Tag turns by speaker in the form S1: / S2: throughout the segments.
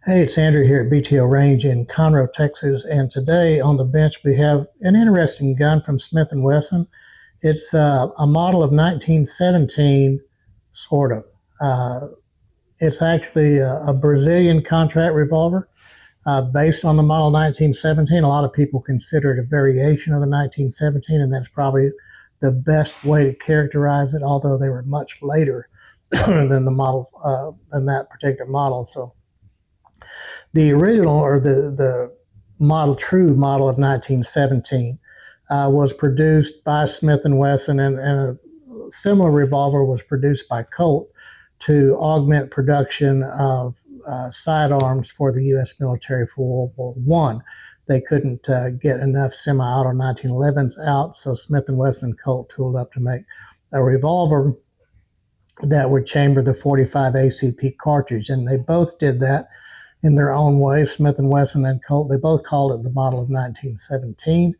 S1: Hey, it's Andrew here at BTO Range in Conroe, Texas, and today on the bench we have an interesting gun from Smith and Wesson. It's a model of 1917, sort of. It's actually a Brazilian contract revolver based on the model 1917. A lot of people consider it a variation of the 1917, and that's probably the best way to characterize it, although they were much later than the model, than that particular model. So the original, or the model, true model of 1917, was produced by Smith and Wesson, and a similar revolver was produced by Colt to augment production of sidearms for the U.S. military for World War I. They couldn't get enough semi-auto 1911s out, so Smith and Wesson and Colt tooled up to make a revolver that would chamber the 45 ACP cartridge, and they both did that in their own way. Smith and Wesson and Colt, they both called it the model of 1917,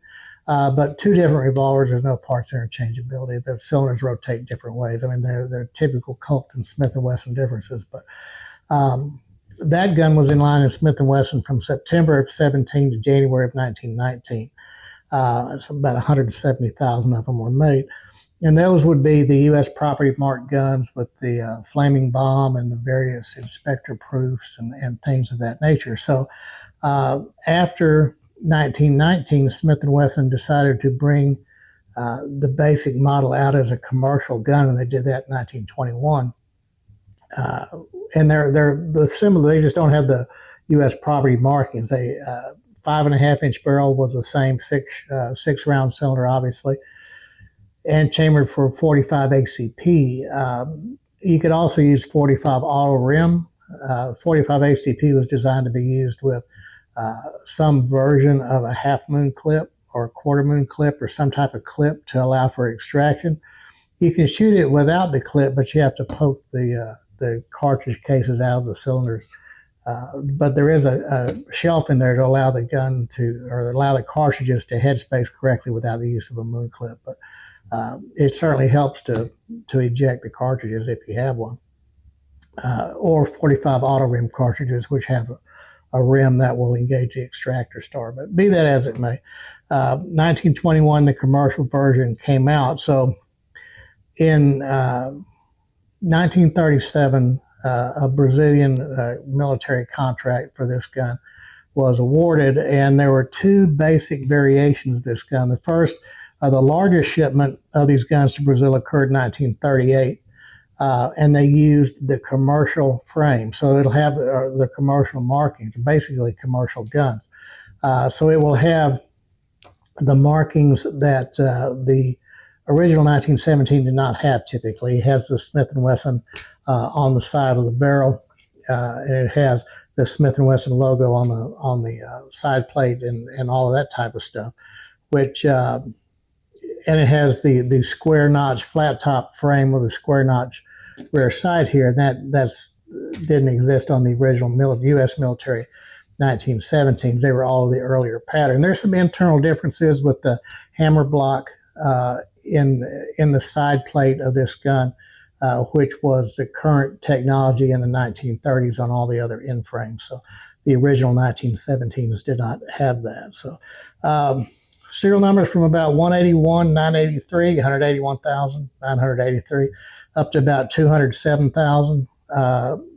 S1: but two different revolvers. There's no parts interchangeability. The cylinders rotate different ways. I mean, they're typical Colt and Smith and Wesson differences, but that gun was in line in Smith and Wesson from September of 17 to January of 1919. So about 170,000 of them were made. And those would be the U.S. property marked guns with the flaming bomb and the various inspector proofs and things of that nature. So after 1919, Smith & Wesson decided to bring the basic model out as a commercial gun, and they did that in 1921. And they're similar. They just don't have the U.S. property markings. A 5.5-inch barrel was the same, six round cylinder, obviously, and chambered for 45 ACP. You could also use 45 auto rim. 45 ACP was designed to be used with some version of a half moon clip or a quarter moon clip or some type of clip to allow for extraction. You can shoot it without the clip, but you have to poke the cartridge cases out of the cylinders. But there is a shelf in there to allow the gun to, or allow the cartridges to headspace correctly without the use of a moon clip. But it certainly helps to eject the cartridges if you have one, or 45 auto rim cartridges, which have a rim that will engage the extractor star. But be that as it may, 1921, the commercial version came out. So in 1937, a Brazilian military contract for this gun was awarded, and there were two basic variations of this gun. The first, the largest shipment of these guns to Brazil occurred in 1938, and they used the commercial frame. So it'll have the commercial markings, basically commercial guns. So it will have the markings that the original 1917 did not have typically. It has the Smith & Wesson on the side of the barrel, and it has the Smith & Wesson logo on the side plate and all of that type of stuff, which and it has the square notch flat top frame with a square notch rear side here, and that's didn't exist on the original U.S. military 1917s. They were all of the earlier pattern. There's some internal differences with the hammer block in the side plate of this gun, which was the current technology in the 1930s on all the other end frames. So the original 1917s did not have that. So serial numbers from about 181,983, 181,983, up to about 207,000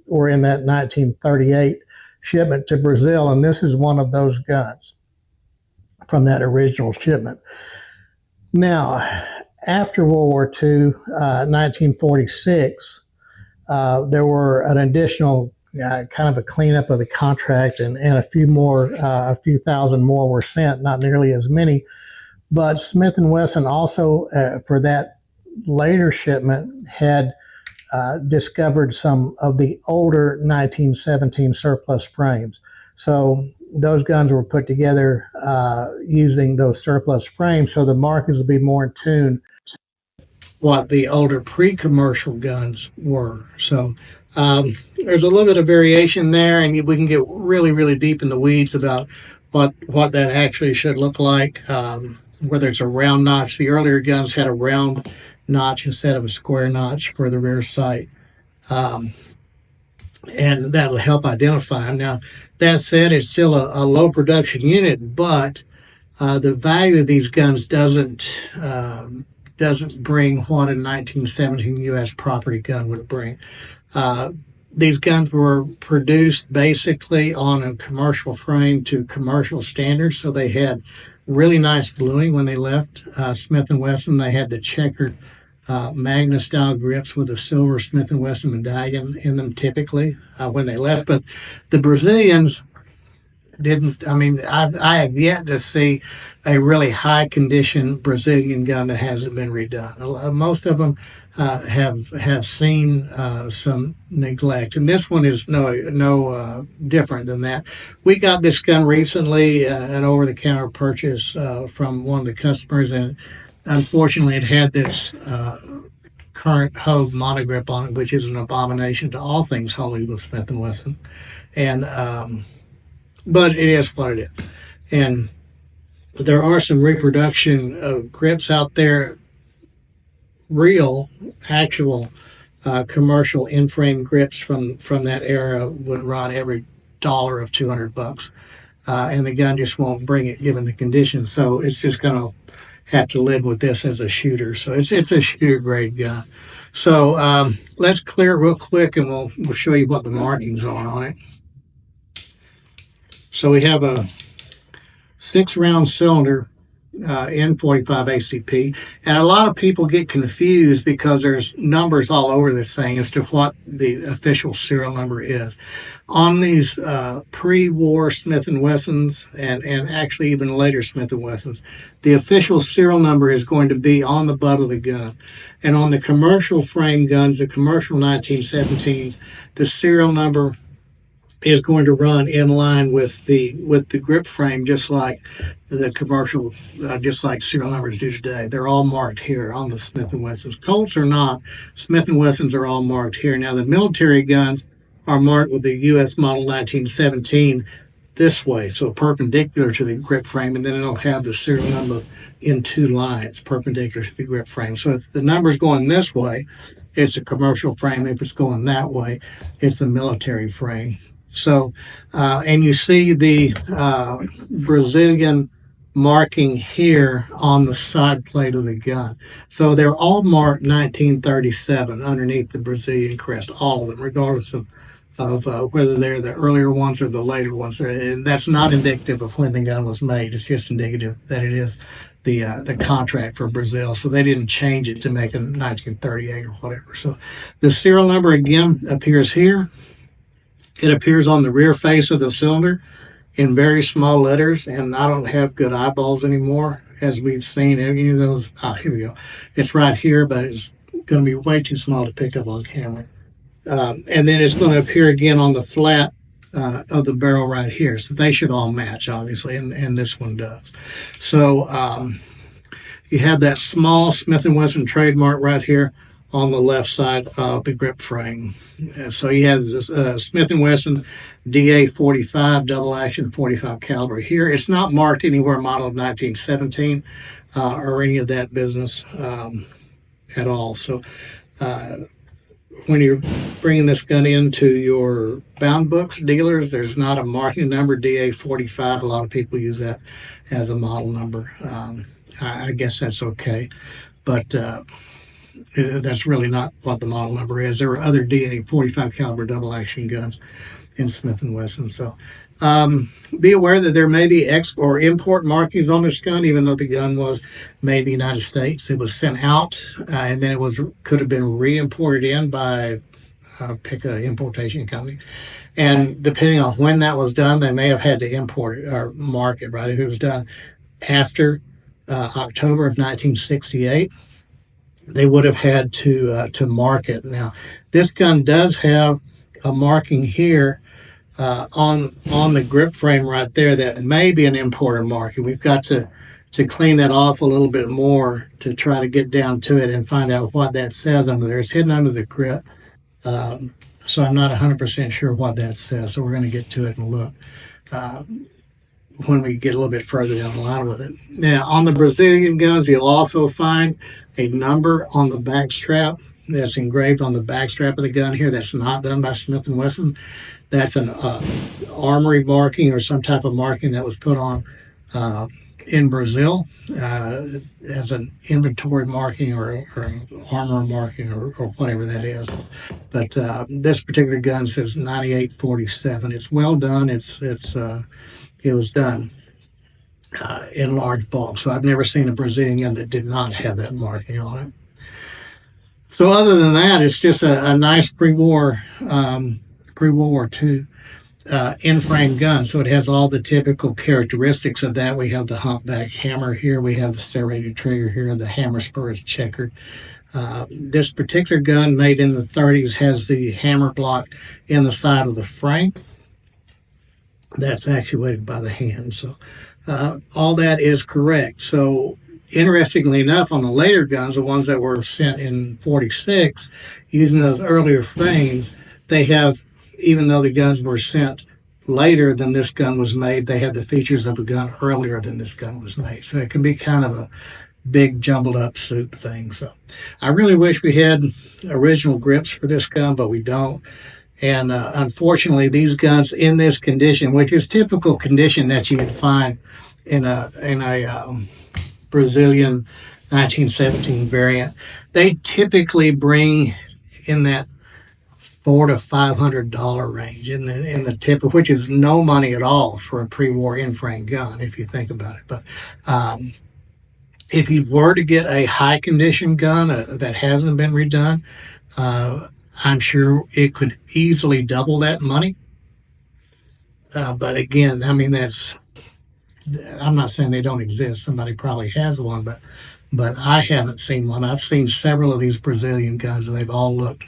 S1: were in that 1938 shipment to Brazil, and this is one of those guns from that original shipment. Now, after World War II, 1946, there were an additional kind of a cleanup of the contract, and a few thousand more were sent, not nearly as many. But Smith & Wesson also, for that later shipment, had discovered some of the older 1917 surplus frames. So those guns were put together using those surplus frames, so the markings would be more in tune to what the older pre-commercial guns were. So there's a little bit of variation there, and we can get really, really deep in the weeds about what that actually should look like, whether it's a round notch. The earlier guns had a round notch instead of a square notch for the rear sight. and that'll help identify them. Now, that said, it's still a low production unit, but the value of these guns doesn't bring what a 1917 U.S. property gun would bring. Uh, these guns were produced basically on a commercial frame to commercial standards, so they had really nice bluing when they left Smith and Wesson. They had the checkered Magna style grips with a silver Smith and Wesson medallion in them typically when they left. But the Brazilians didn't. I mean, I have yet to see a really high condition Brazilian gun that hasn't been redone. Most of them have seen some neglect, and this one is no different than that. We got this gun recently, an over the counter purchase from one of the customers, and unfortunately, it had this current Hogue monogrip on it, which is an abomination to all things holy with Smith and Wesson, and but it is what it is. And there are some reproduction of grips out there, real, actual commercial in-frame grips from that era would run every dollar of $200, and the gun just won't bring it given the conditions. So it's just going to have to live with this as a shooter. So it's a shooter grade gun. So let's clear it real quick, and we'll show you what the markings are on it. So we have a 6-round cylinder N45 ACP, and a lot of people get confused because there's numbers all over this thing as to what the official serial number is. On these pre-war Smith & Wessons and actually even later Smith & Wessons, the official serial number is going to be on the butt of the gun. And on the commercial frame guns, the commercial 1917s, the serial number is going to run in line with the grip frame, just like the commercial, just like serial numbers do today. They're all marked here on the Smith & Wessons. Colts are not. Smith & Wessons are all marked here. Now, the military guns are marked with the U.S. model 1917 this way, so perpendicular to the grip frame, and then it'll have the serial number in 2 lines perpendicular to the grip frame. So if the number's going this way, it's a commercial frame. If it's going that way, it's a military frame. So, and you see the Brazilian marking here on the side plate of the gun. So they're all marked 1937 underneath the Brazilian crest, all of them, regardless of whether they're the earlier ones or the later ones. And that's not indicative of when the gun was made. It's just indicative that it is the contract for Brazil. So they didn't change it to make it 1938 or whatever. So the serial number again appears here. It appears on the rear face of the cylinder in very small letters, and I don't have good eyeballs anymore, as we've seen any of those. Here we go. It's right here, but it's going to be way too small to pick up on camera. And then it's going to appear again on the flat of the barrel right here. So they should all match, obviously, and this one does. So you have that small Smith & Wesson trademark right here on the left side of the grip frame. So you have this Smith & Wesson DA45 double action 45 caliber here. It's not marked anywhere model of 1917 or any of that business at all. So when you're bringing this gun into your bound books dealers, there's not a marking number DA45. A lot of people use that as a model number. I guess that's okay, but that's really not what the model number is. There are other DA45 caliber double action guns in Smith & Wesson. So be aware that there may be export or import markings on this gun, even though the gun was made in the United States. It was sent out, and then could have been re-imported in by pick an importation company. And depending on when that was done, they may have had to import it or mark it, right? If it was done after October of 1968, they would have had to mark it. Now, this gun does have a marking here on the grip frame right there that may be an importer marking. We've got to clean that off a little bit more to try to get down to it and find out what that says under there. It's hidden under the grip, so I'm not 100% sure what that says. So we're going to get to it and look when we get a little bit further down the line with it. Now, on the Brazilian guns, you'll also find a number on the back strap. that's engraved on the back strap of the gun here. That's not done by Smith & Wesson. That's an armory marking or some type of marking that was put on in Brazil as an inventory marking or armor marking or whatever that is. But this particular gun says 9847. It's well done. It was done in large bulk. So I've never seen a Brazilian gun that did not have that marking on it. So other than that, it's just a nice pre-World War II in-frame gun. So it has all the typical characteristics of that. We have the humpback hammer here. We have the serrated trigger here. The hammer spur is checkered. This particular gun, made in the 30s, has the hammer block in the side of the frame. That's actuated by the hand. So all that is correct. So interestingly enough, on the later guns, the ones that were sent in 46, using those earlier frames, they have, even though the guns were sent later than this gun was made, they have the features of a gun earlier than this gun was made. So it can be kind of a big jumbled up soup thing. So I really wish we had original grips for this gun, but we don't. And unfortunately, these guns in this condition, which is typical condition that you would find in a Brazilian 1917 variant, they typically bring in that $400 to $500 range in the tip, which is no money at all for a pre-war in-frame gun if you think about it. But if you were to get a high condition gun that hasn't been redone, I'm sure it could easily double that money. But again, I mean, I'm not saying they don't exist. Somebody probably has one, but I haven't seen one. I've seen several of these Brazilian guns, and they've all looked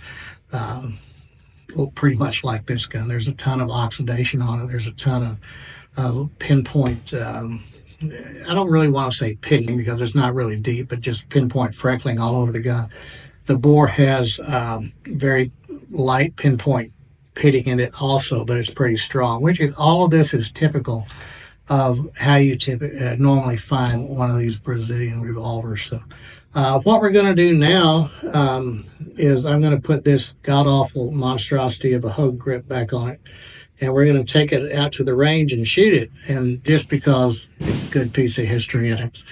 S1: pretty much like this gun. There's a ton of oxidation on it. There's a ton of pinpoint, I don't really want to say pitting because it's not really deep, but just pinpoint freckling all over the gun. The bore has very light pinpoint pitting in it also, but it's pretty strong, which is, all of this is typical of how you normally find one of these Brazilian revolvers. So what we're going to do now is I'm going to put this god-awful monstrosity of a Hogue grip back on it, and we're going to take it out to the range and shoot it. And just because it's a good piece of history and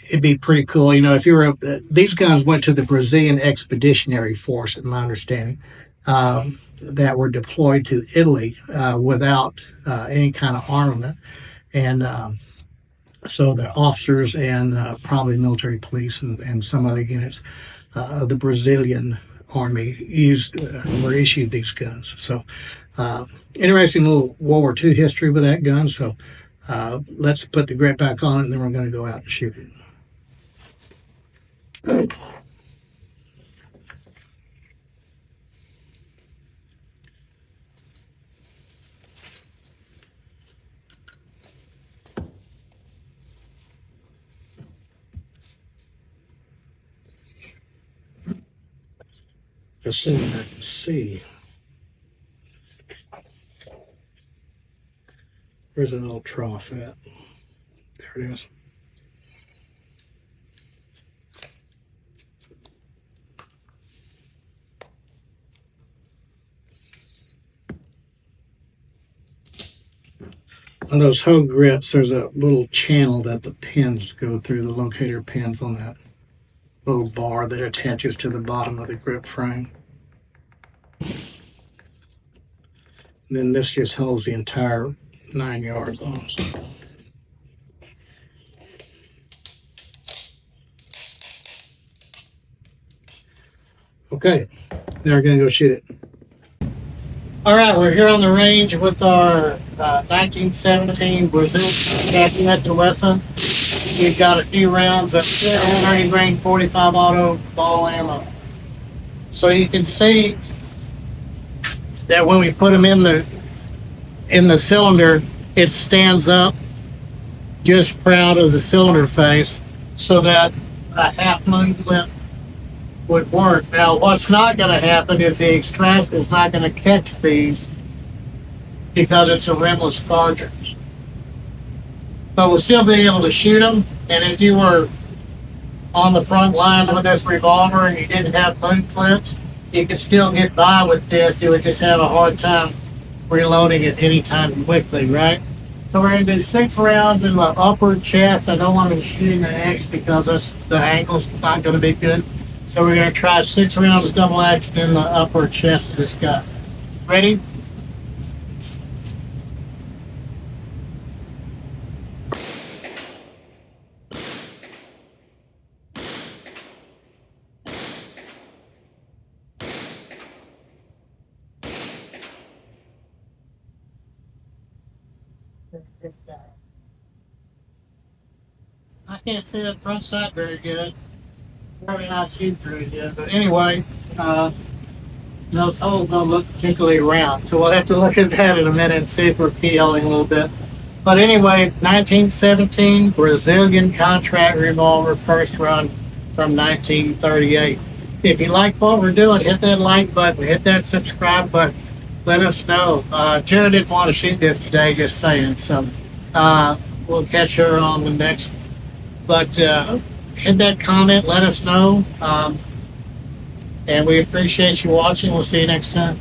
S1: it'd be pretty cool, you know, if you were these guns went to the Brazilian Expeditionary Force, in my understanding, that were deployed to Italy without any kind of armament. And so the officers and probably military police and some other units of the Brazilian Army were issued these guns. So interesting little World War II history with that gun. So let's put the grip back on it, and then we're going to go out and shoot it. Assuming I can see. Where's an old trough at? There it is. On those Hogue grips, there's a little channel that the pins go through, the locator pins on that little bar that attaches to the bottom of the grip frame. And then this just holds the entire 9 yards on. Okay, now we're going to go shoot it. All right, we're here on the range with our 1917 Brazilian Smith Wesson. We've got a few rounds of 30 grain 45 auto ball ammo. So you can see that when we put them in the cylinder, it stands up just proud of the cylinder face, so that a half moon clip would work. Now, what's not going to happen is the extract is not going to catch these because it's a rimless cartridge. But we'll still be able to shoot them. And if you were on the front lines with this revolver and you didn't have boom clips, you could still get by with this. You would just have a hard time reloading it anytime quickly, right? So we're going to do 6 rounds in the upper chest. I don't want to shoot in the X because the angle's not going to be good. So we're going to try 6 rounds double action in the upper chest of this guy. Ready? I can't see that front sight very good. Probably not shooting very good. But anyway, those holes don't look particularly round. So we'll have to look at that in a minute and see if we're PLing a little bit. But anyway, 1917 Brazilian contract revolver, first run from 1938. If you like what we're doing, hit that like button, hit that subscribe button. Let us know. Jared didn't want to shoot this today, just saying. So we'll catch her on the next. But hit that comment, let us know. And we appreciate you watching. We'll see you next time.